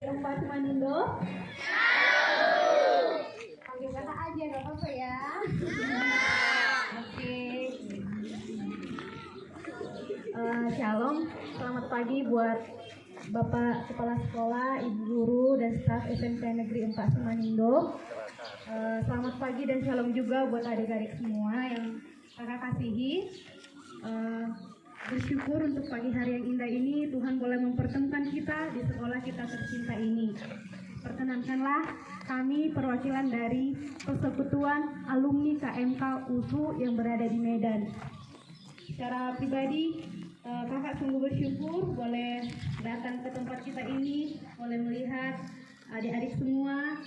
Empat Manindo. Panggil kakak aja, gak apa-apa ya. Oke. Shalom, selamat pagi buat Bapak Kepala Sekolah, Ibu Guru, dan staf SMP Negeri 4 Semanindo. Selamat pagi dan shalom juga buat adik-adik semua yang kakak kasihi. Bersyukur untuk pagi hari yang indah ini Tuhan boleh mempertemukan kita di sekolah kita tercinta ini. Perkenankanlah kami perwakilan dari Persekutuan Alumni KMK USU yang berada di Medan. Secara pribadi kakak sungguh bersyukur boleh datang ke tempat kita ini, boleh melihat adik-adik semua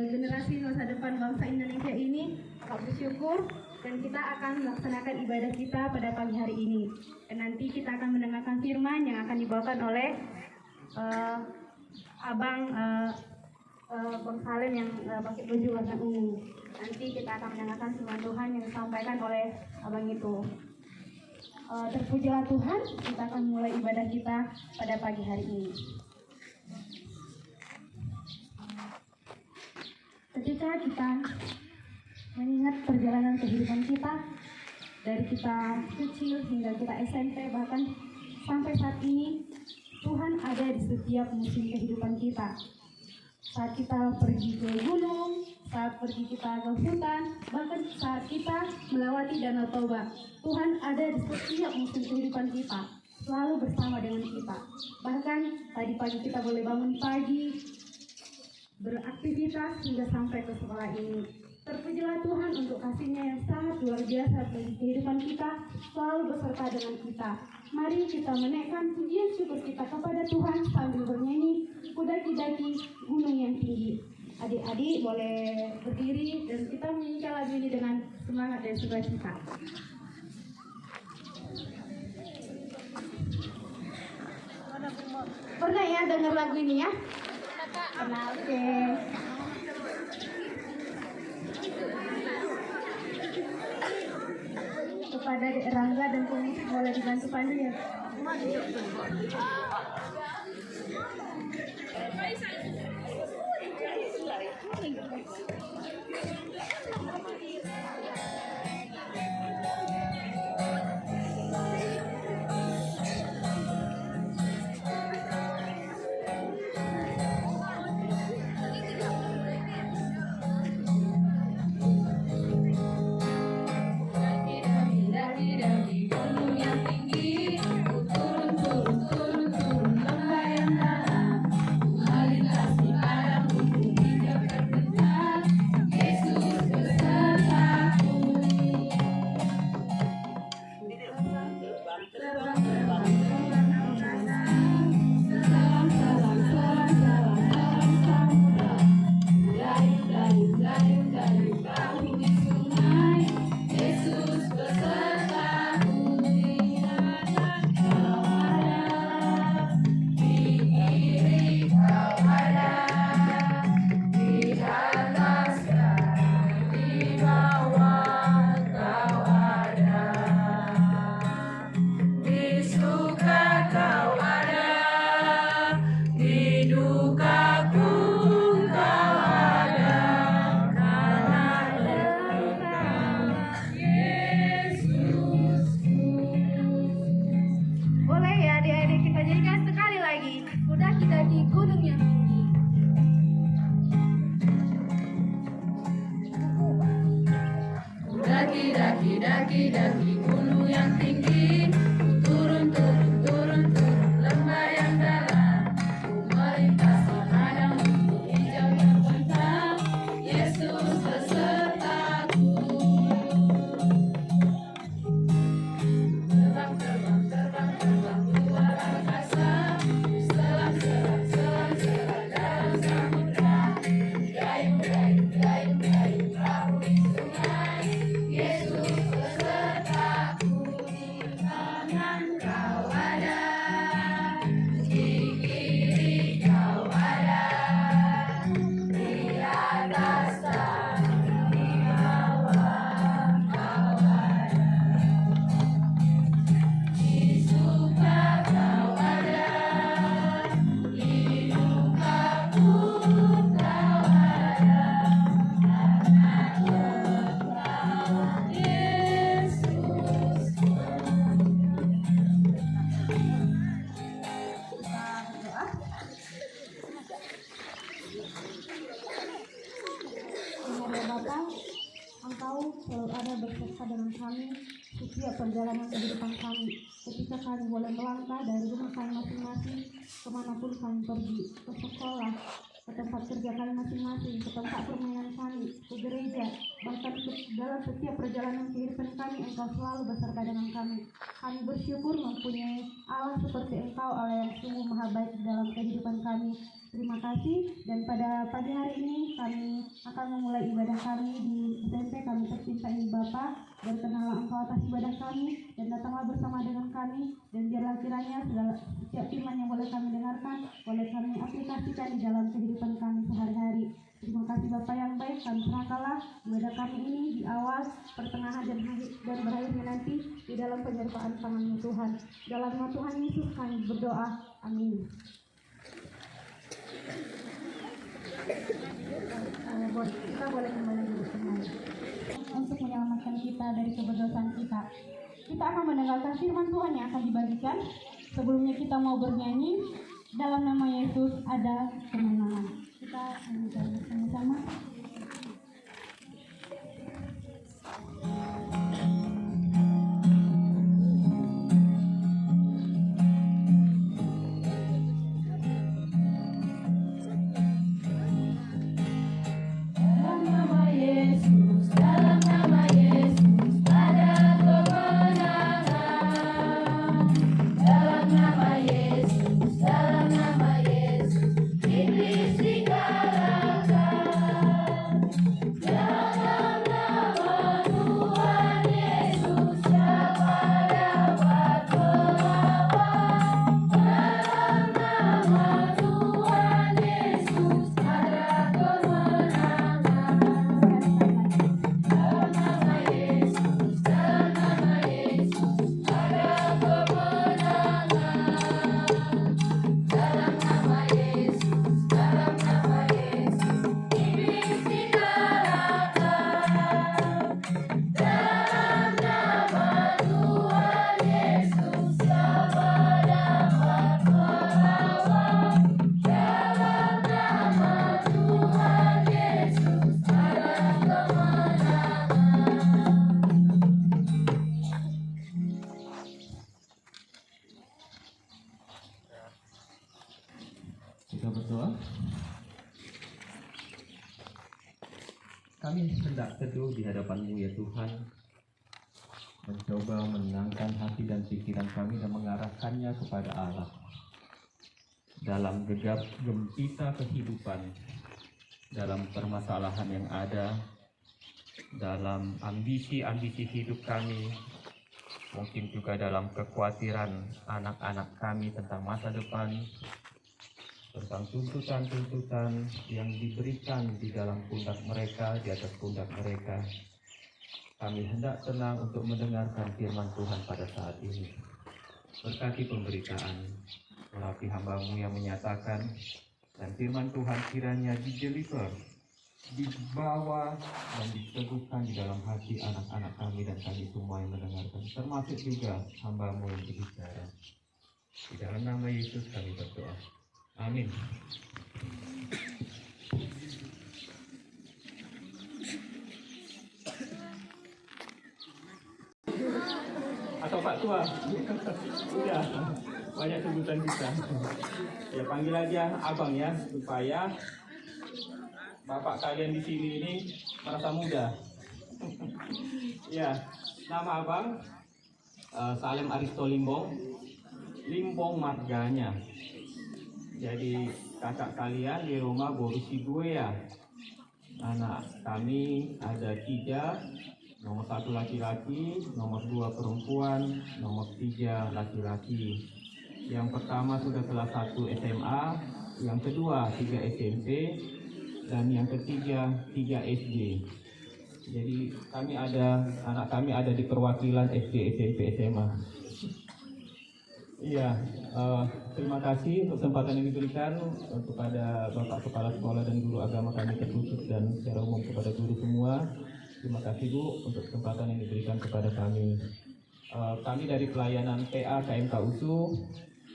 generasi masa depan bangsa Indonesia ini. Kakak bersyukur dan kita akan melaksanakan ibadah kita pada pagi hari ini. Dan nanti kita akan mendengarkan firman yang akan dibawakan oleh Bang Salem yang pakai baju warna ungu. Nanti kita akan mendengarkan firman Tuhan yang disampaikan oleh abang itu. Terpujilah Tuhan, kita akan mulai ibadah kita pada pagi hari ini. Ketika kita mengingat perjalanan kehidupan kita dari kita kecil hingga kita SMP, bahkan sampai saat ini, Tuhan ada di setiap musim kehidupan kita. Saat kita pergi ke gunung, saat pergi kita ke hutan, bahkan saat kita melewati Danau Toba, Tuhan ada di setiap musim kehidupan kita, selalu bersama dengan kita. Bahkan tadi pagi kita boleh bangun pagi, beraktivitas hingga sampai ke sekolah ini. Terpujilah Tuhan untuk kasih-Nya yang sangat luar biasa bagi kehidupan kita, selalu beserta dengan kita. Mari kita menaikkan pujian syukur kita kepada Tuhan sambil bernyanyi Ku-daki-daki gunung yang tinggi. Adik-adik boleh berdiri dan kita menyanyikan lagu ini dengan semangat dan sukacita. Pernah ya dengar lagu ini ya? Pernah, oke. Kepada Rangga dan komisi boleh dibantu pandu ya. Daki-daki gunung yang tinggi, turun lembah yang dalam, ku melintasi padang rumput hijau yang bentang, Yesus besertaku. Terbang keluar angkasa, selam dalam samudra, gayung perahu di sungai, Yesus besertaku di sana. Engkau selalu ada bersama dengan kami setiap perjalanan kehidupan kami. Ketika kami boleh melangkah dari rumah kami masing-masing, kemanapun kami pergi, ke sekolah, ke tempat kerja kami masing-masing, ke tempat permainan kami, ke gereja, bahkan dalam setiap perjalanan kehidupan kami, Engkau selalu beserta dengan kami. Kami bersyukur mempunyai Allah seperti Engkau, Allah yang sungguh maha baik dalam kehidupan kami. Terima kasih, dan pada pagi hari ini kami akan memulai ibadah kami di SMP kami tercinta ini Bapa. Berkenanlah Engkau atas ibadah kami, dan datanglah bersama dengan kami, dan biarlah kiranya segala setiap firman yang boleh kami dengarkan, boleh kami aplikasikan di dalam kehidupan kami sehari-hari. Terima kasih Bapa yang baik, kami serahkanlah ibadah kami ini di awal, pertengahan, dan berakhirnya nanti di dalam penyertaan tangan Tuhan. Dalam nama Tuhan Yesus kami berdoa, amin. Kita boleh kembali duduk kembali. Untuk menyelamatkan kita dari keberdosaan kita, kita akan mendengarkan firman Tuhan yang akan dibagikan. Sebelumnya kita mau bernyanyi, dalam nama Yesus ada kemenangan. Kita nyanyikan bersama-sama. Kita berdoa. Kami hendak teduh di hadapan-Mu ya Tuhan, mencoba menenangkan hati dan pikiran kami dan mengarahkannya kepada Allah. Dalam gegap gempita kehidupan, dalam permasalahan yang ada, dalam ambisi-ambisi hidup kami, mungkin juga dalam kekhawatiran anak-anak kami tentang masa depan, tentang tuntutan-tuntutan yang diberikan di dalam pundak mereka, di atas pundak mereka. Kami hendak tenang untuk mendengarkan firman Tuhan pada saat ini. Berkati pemberitaan melalui hamba-Mu yang menyatakan, dan firman Tuhan kiranya di-deliver, dibawa dan diteguhkan di dalam hati anak-anak kami dan kami semua yang mendengarkan, termasuk juga hamba-Mu yang berbicara. Di dalam nama Yesus kami berdoa. Amin. Atau Pak Tua? Udah, banyak sebutan kita. Ya panggil aja Abang ya, supaya Bapak kalian di sini ini merasa muda. Ya, nama Abang Salem Aristo Limbong, Limbong marganya. Jadi kakak kalian di rumah borusi gue ya. Anak kami ada 3, nomor 1 laki-laki, nomor 2 perempuan, nomor 3 laki-laki. Yang pertama sudah kelas 1 SMA, yang kedua 3 SMP, dan yang ketiga 3 SD. Jadi anak kami ada di perwakilan SD, SMP, SMA. Iya, terima kasih untuk kesempatan yang diberikan kepada Bapak Kepala Sekolah dan guru agama kami terkhusus dan secara umum kepada guru semua. Terima kasih Bu untuk kesempatan yang diberikan kepada kami. Kami dari pelayanan PA KMK USU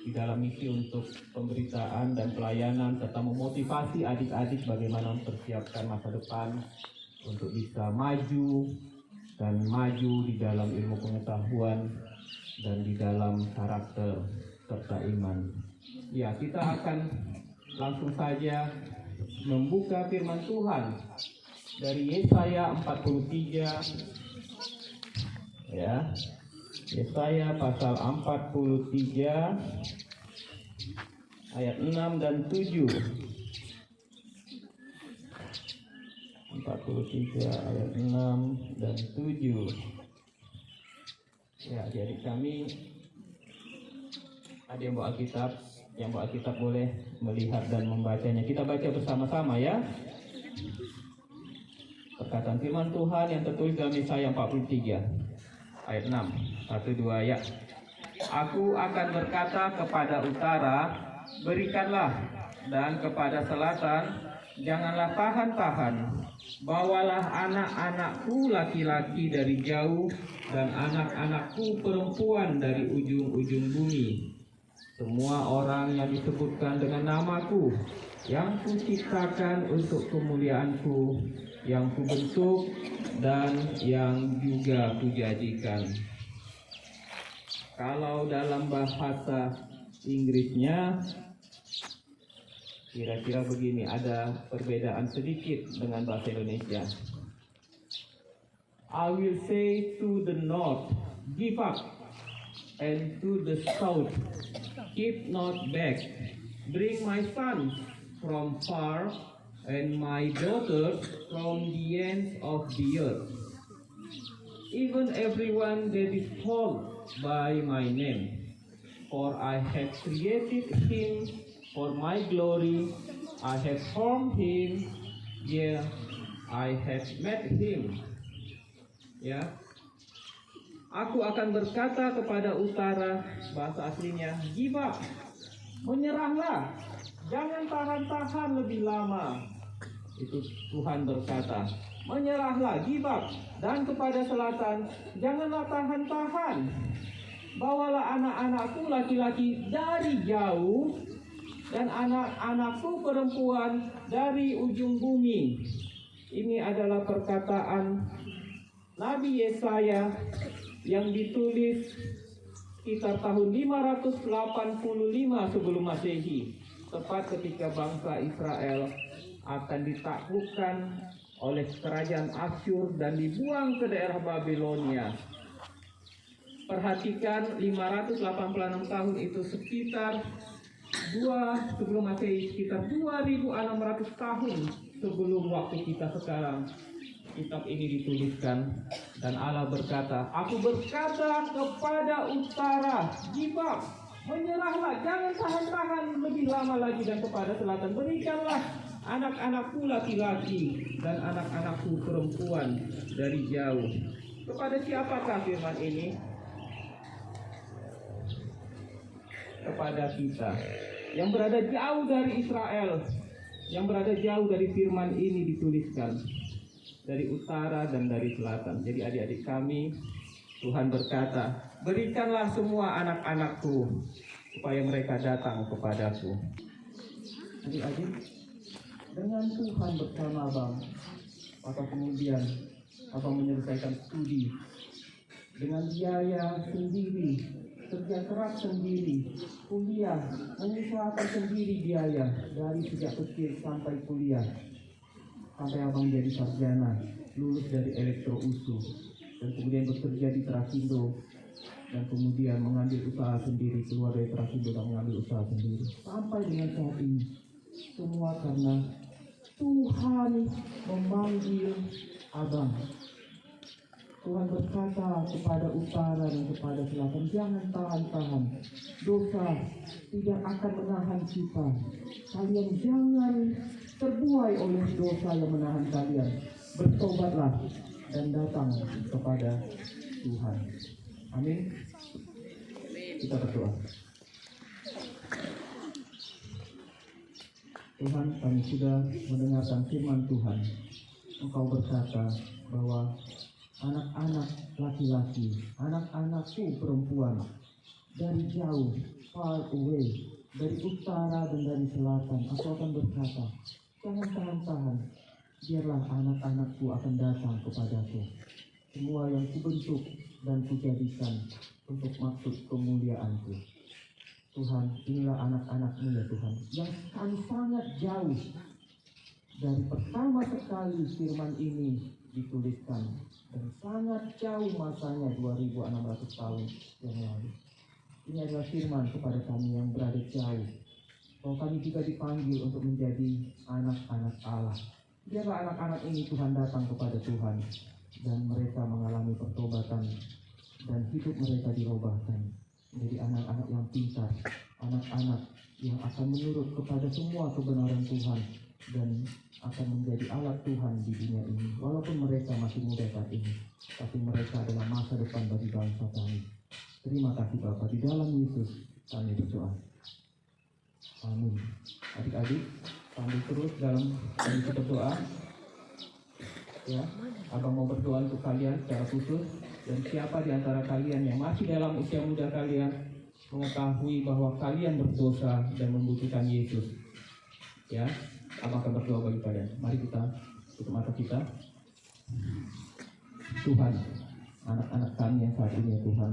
di dalam misi untuk pemberitaan dan pelayanan serta memotivasi adik-adik bagaimana mempersiapkan masa depan untuk bisa maju dan maju di dalam ilmu pengetahuan dan di dalam karakter serta iman. Ya, kita akan langsung saja membuka firman Tuhan dari Yesaya 43, ya. Yesaya pasal 43 ayat 6 dan 7. 43 ayat 6 dan 7. Ya, jadi kami ada yang bawa Alkitab, boleh melihat dan membacanya. Kita baca bersama-sama ya. Perkataan firman Tuhan yang tertulis dalam Yesaya 43 ayat 6. 1, 2 ya. Aku akan berkata kepada utara, berikanlah, dan kepada selatan, janganlah tahan-tahan. Bawalah anak-anakku laki-laki dari jauh, dan anak-anakku perempuan dari ujung-ujung bumi. Semua orang yang disebutkan dengan namaku, yang kuciptakan untuk kemuliaanku, yang kubentuk dan yang juga kujadikan. Kalau dalam bahasa Inggrisnya kira-kira begini, ada perbedaan sedikit dengan bahasa Indonesia. I will say to the north, give up, and to the south, keep not back. Bring my sons from far, and my daughters from the ends of the earth. Even everyone that is called by my name, for I have created him for my glory. I have formed him, yeah, I have made him. Ya, aku akan berkata kepada utara, bahasa aslinya, give up, menyerahlah, jangan tahan-tahan lebih lama. Itu Tuhan berkata, menyerahlah, give up. Dan kepada selatan, janganlah tahan-tahan. Bawalah anak-anakku laki-laki dari jauh, dan anak-anakku perempuan dari ujung bumi. Ini adalah perkataan Nabi Yesaya yang ditulis sekitar tahun 585 sebelum Masehi, tepat ketika bangsa Israel akan ditaklukkan oleh kerajaan Asyur dan dibuang ke daerah Babilonia. Perhatikan, 586 tahun itu sekitar sebelum Masehi, sekitar 2600 tahun sebelum waktu kita sekarang. Kitab ini dituliskan dan Allah berkata, aku berkata kepada utara, give up, menyerahlah, jangan tahan-tahan lebih lama lagi. Dan kepada selatan, berikanlah anak-anakku laki-laki dan anak-anakku perempuan dari jauh. Kepada siapakah firman ini? Kepada kita yang berada jauh dari Israel, yang berada jauh dari firman ini dituliskan, dari utara dan dari selatan. Jadi adik-adik kami, Tuhan berkata, berikanlah semua anak-anakku supaya mereka datang kepadaku. Adik-adik, dengan Tuhan bersama abang, atau kemudian abang menyelesaikan studi dengan biaya sendiri, kerja keras sendiri, kuliah, menyesuaikan sendiri biaya dari sejak kecil sampai kuliah, sampai abang jadi sarjana, lulus dari Elektro USU, dan kemudian bekerja di Trasindo, dan kemudian mengambil usaha sendiri, keluar dari Trasindo dan mengambil usaha sendiri, sampai dengan saat ini. Semua karena Tuhan memanggil abang. Tuhan berkata kepada utara dan kepada selatan, jangan tahan-tahan. Dosa tidak akan menahan kita. Kalian jangan terbuai oleh dosa yang menahan kalian. Bertobatlah dan datang kepada Tuhan. Amin. Kita berdoa. Tuhan, kami sudah mendengarkan firman Tuhan. Engkau berkata bahwa anak-anak laki-laki, anak-anakku perempuan dari jauh, far away, dari utara dan dari selatan, aku akan berkata, jangan tahan-tahan, biarlah anak-anakku akan datang kepadaku, semua yang kubentuk dan kujadikan untuk maksud kemuliaan-Ku. Tuhan, inilah anak-anak-Mu ya Tuhan, yang sangat jauh dari pertama sekali firman ini dituliskan, dan sangat jauh masanya 2600 tahun yang lalu. Ini adalah firman kepada kami yang berada jauh, bahwa kami juga dipanggil untuk menjadi anak-anak Allah. Biarlah anak-anak ini Tuhan datang kepada Tuhan, dan mereka mengalami pertobatan, dan hidup mereka dirubahkan menjadi anak-anak yang pintar, anak-anak yang akan menurut kepada semua kebenaran Tuhan, dan akan menjadi alat Tuhan di dunia ini. Walaupun mereka masih muda saat ini, tapi mereka adalah masa depan bagi bangsa kami. Terima kasih Bapa, di dalam Yesus kami berdoa. Amin. Adik-adik, sambil terus dalam kami berdoa. Ya, Abang mau berdoa untuk kalian secara khusus, dan siapa di antara kalian yang masih dalam usia muda kalian mengetahui bahwa kalian berdosa dan membutuhkan Yesus. Ya, Abang akan berdoa bagi kalian. Mari kita tutup mata kita. Tuhan, anak-anak kami yang saat ini ya Tuhan,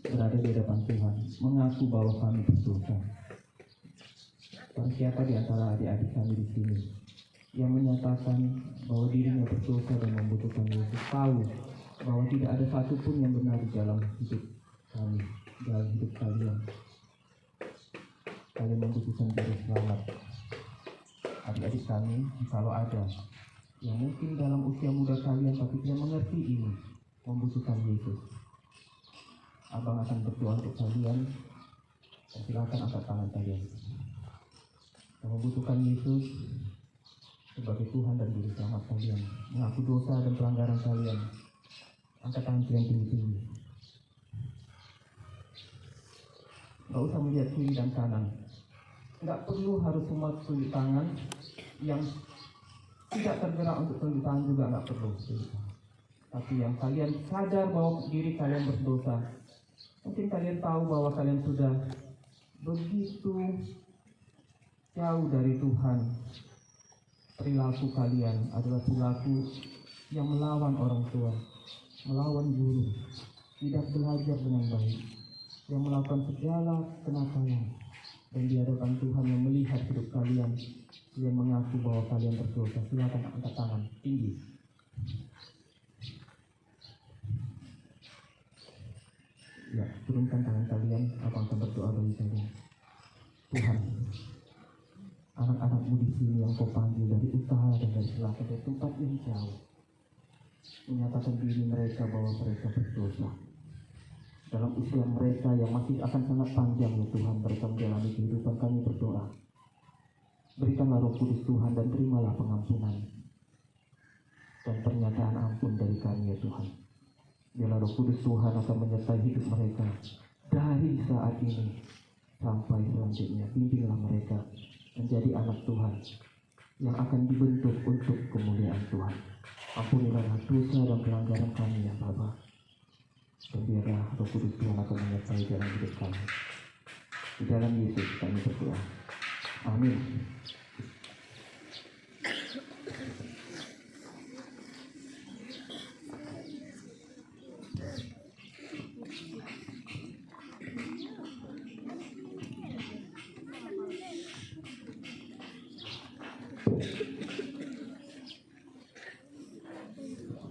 berada di hadapan Tuhan, mengaku bahwa kami berdosa. Dan siapa di antara adik-adik kami di sini yang menyatakan bahwa dirinya berdosa dan membutuhkan Yesus, tahu bahwa tidak ada satupun yang benar di dalam hidup kami, dalam hidup kalian. Kalian membutuhkan juru selamat. Adik-adik kami, kalau ada yang mungkin dalam usia muda kalian tapi tidak mengerti ini, membutuhkan Yesus, Abang akan berdoa untuk kalian, dan silakan angkat tangan kalian. Yang membutuhkan Yesus sebagai Tuhan dan Juru Selamat kalian, mengaku dosa dan pelanggaran kalian, angkat tangan kalian tinggi-tinggi. Gak usah melihat kiri dan kanan. Gak perlu harus semua tunjuk tangan. Yang tidak tergerak untuk tunjuk tangan juga gak perlu. Tapi yang kalian sadar bahwa diri kalian berdosa, mungkin kalian tahu bahwa kalian sudah begitu jauh dari Tuhan. Perilaku kalian adalah perilaku yang melawan orang tua, melawan guru, tidak belajar dengan baik, yang melakukan segala kenakalan. Dan di hadapan Tuhan yang melihat hidup kalian, dia mengaku bahwa kalian berdosa. Silakan angkat tangan tinggi. Ya, turunkan tangan kalian. Abang akan berdoa bagi kalian. Tuhan, anak-anakmu di sini yang kau panggil dari utara dan dari selatan, dari tempat yang jauh, menyatakan diri mereka bahwa mereka berdosa. Dalam usia mereka yang masih akan sangat panjang ya Tuhan, mereka menjalani kehidupan, kami berdoa. Berikanlah Roh Kudus Tuhan dan terimalah pengampunan dan pernyataan ampun dari kami ya Tuhan. Biarlah Roh Kudus Tuhan akan menyertai hidup mereka dari saat ini sampai selanjutnya. Bimbinglah mereka menjadi anak Tuhan yang akan dibentuk untuk kemuliaan Tuhan. Ampunilah dosa dan pelanggaran kami ya Bapa. Dan biarlah Roh Kudus Tuhan akan menyertai dalam hidup kami. Di dalam Yesus kami berdoa. Amin.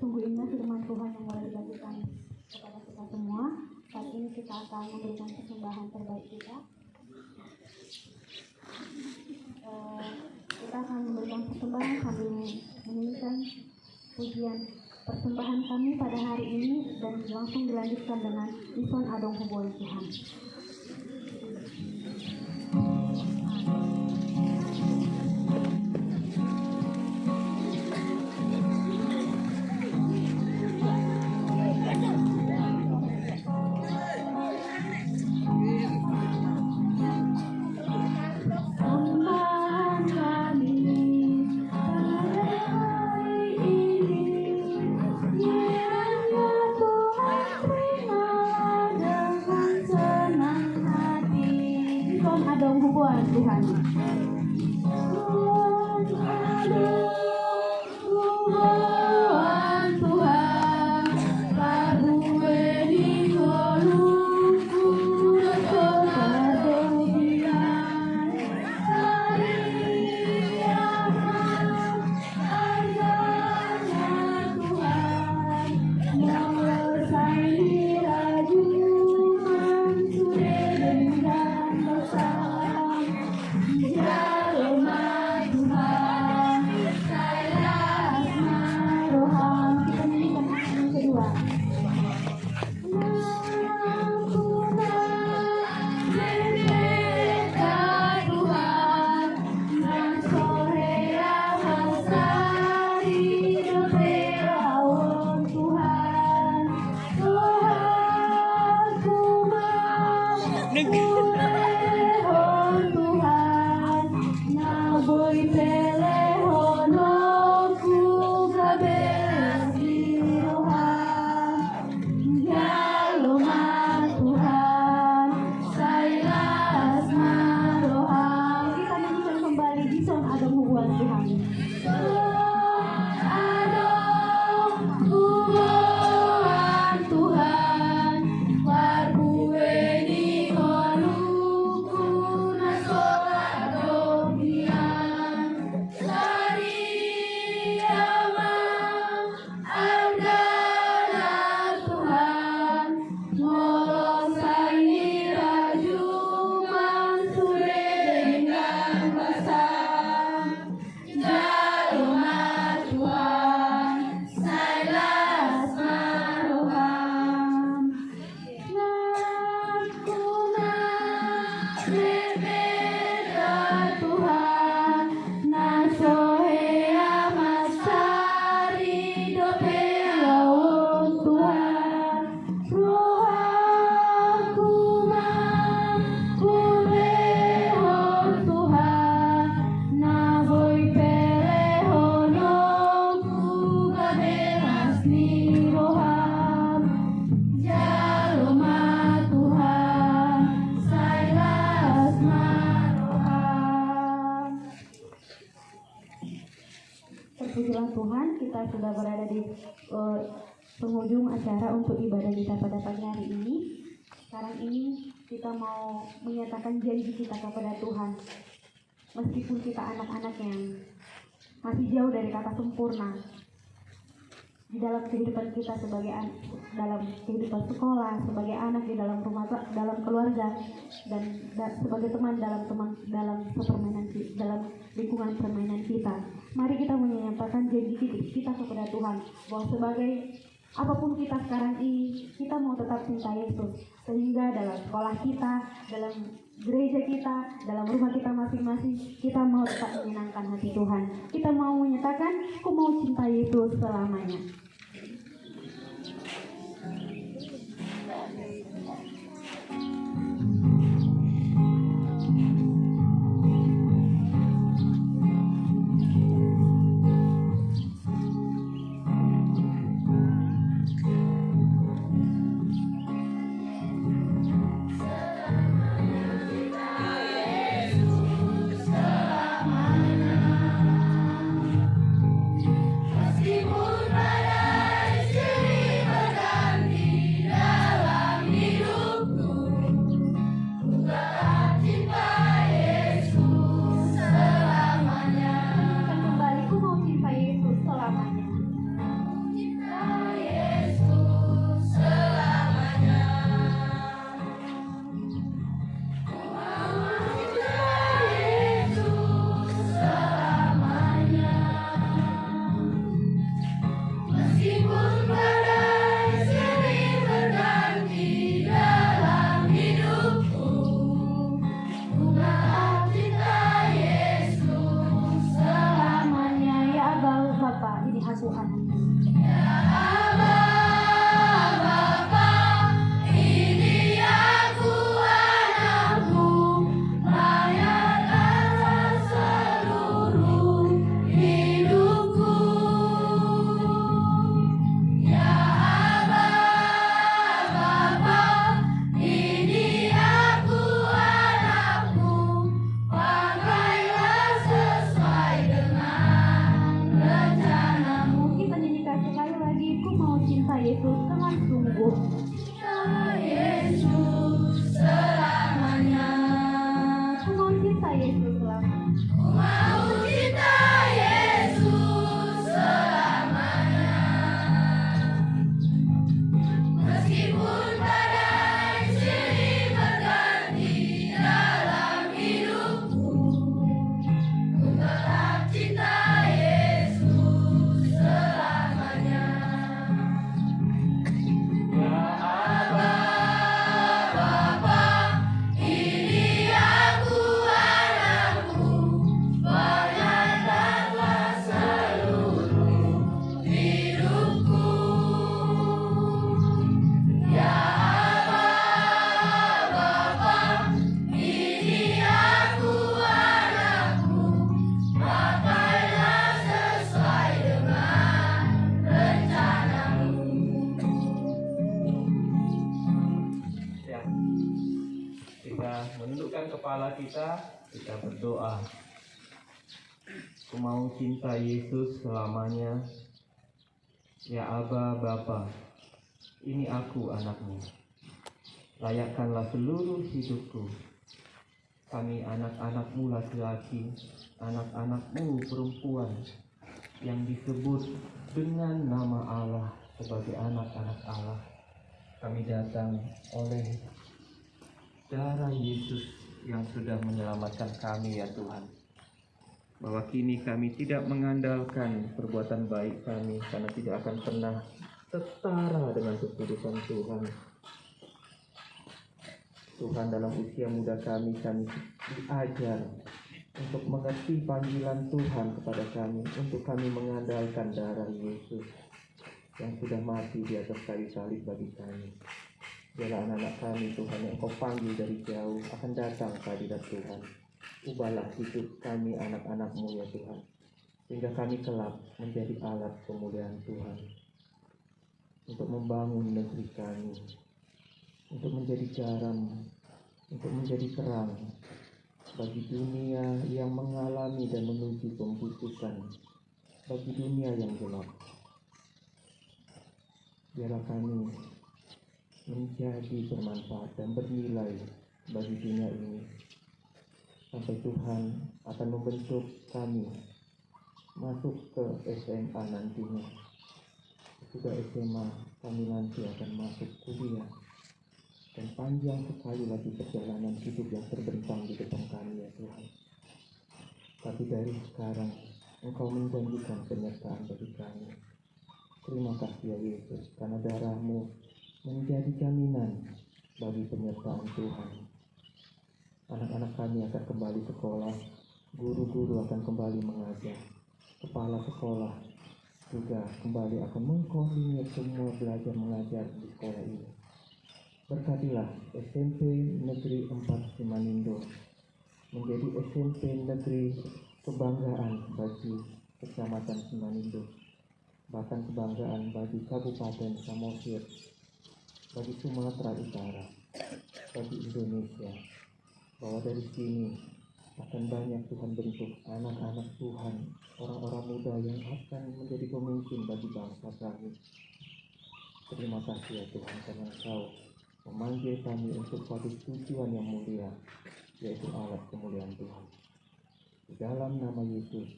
Sungguh indah firman Tuhan yang boleh dibagikan kepada kita semua. Saat ini kita akan memberikan persembahan terbaik kita. Kita akan memberikan persembahan sambil menyanyikan pujian persembahan kami pada hari ini, dan langsung dilanjutkan dengan Ison Adong Hubol Tuhan. Tuhan. Pujilah Tuhan, kita sudah berada di penghujung acara untuk ibadah kita pada pagi hari ini. Sekarang ini kita mau menyatakan janji kita kepada Tuhan. Meskipun kita anak-anak yang masih jauh dari kata sempurna, di dalam kehidupan kita dalam kehidupan sekolah, sebagai anak di dalam rumah, dalam keluarga, dan sebagai teman dalam lingkungan permainan kita. Mari kita menyatakan janji kita kepada Tuhan bahwa sebagai apapun kita sekarang ini, kita mau tetap cinta Yesus, sehingga dalam sekolah kita, dalam gereja kita, dalam rumah kita masing-masing, kita mau tetap menyenangkan hati Tuhan. Kita mau menyatakan, aku mau cinta Yesus selamanya. kepala kita berdoa. Aku mau cinta Yesus selamanya. Ya Aba Bapa, ini aku anakmu. Layakkanlah seluruh hidupku. Kami anak-anakmu laki-laki, anak-anakmu perempuan, yang disebut dengan nama Allah sebagai anak-anak Allah. Kami datang oleh darah Yesus yang sudah menyelamatkan kami, ya Tuhan. Bahwa kini kami tidak mengandalkan perbuatan baik kami, karena tidak akan pernah setara dengan kekudusan Tuhan. Tuhan, dalam usia muda kami diajar untuk mengerti panggilan Tuhan kepada kami, untuk kami mengandalkan darah Yesus yang sudah mati di atas kayu salib bagi kami. Biarlah anak-anak kami, Tuhan, yang Kau panggil dari jauh akan datang ke hadirat Tuhan. Ubahlah hidup kami anak-anak-Mu, ya Tuhan, sehingga kami kelak menjadi alat kemuliaan Tuhan, untuk membangun negeri kami, untuk menjadi garam, untuk menjadi terang bagi dunia yang mengalami dan menuju pembusukan. bagi dunia yang gelap. Biarlah kami menjadi bermanfaat dan bernilai bagi dunia ini, sampai Tuhan akan membentuk kami masuk ke SMA nantinya. Sudah SMA, kami nanti akan masuk kuliah, dan panjang sekali lagi perjalanan hidup yang terbentang di depan kami, ya Tuhan. Tapi dari sekarang Engkau menjanjikan penyertaan bagi kami. Terima kasih ya Yesus, karena darah-Mu menjadi jaminan bagi penyertaan Tuhan. Anak-anak kami akan kembali sekolah, guru-guru akan kembali mengajar, kepala sekolah juga kembali akan mengkoordinir semua belajar mengajar di sekolah ini. Berkatilah SMP Negeri 4 Simanindo menjadi SMP negeri kebanggaan bagi Kecamatan Simanindo, bahkan kebanggaan bagi Kabupaten Samosir, bagi Sumatera Utara, bagi Indonesia, bahwa dari sini akan banyak Tuhan bentuk anak-anak Tuhan, orang-orang muda yang akan menjadi pemimpin bagi bangsa kami. Terima kasih ya Tuhan, karena Engkau memanggil kami untuk satu tujuan yang mulia, yaitu alat kemuliaan Tuhan. Di dalam nama Yesus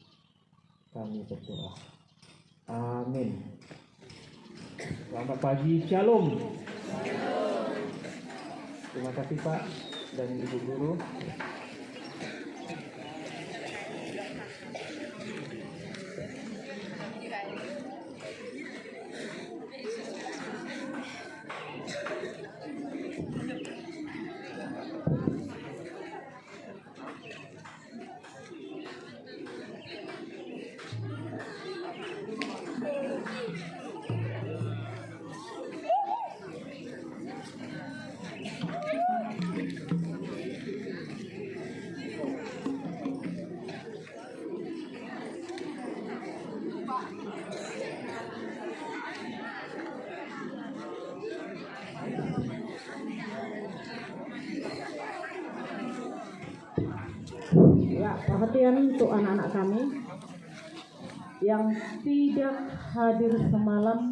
kami berdoa. Amin. Selamat pagi, Shalom. Terima kasih Pak dan Ibu Guru. Ya, perhatian untuk anak-anak kami yang tidak hadir semalam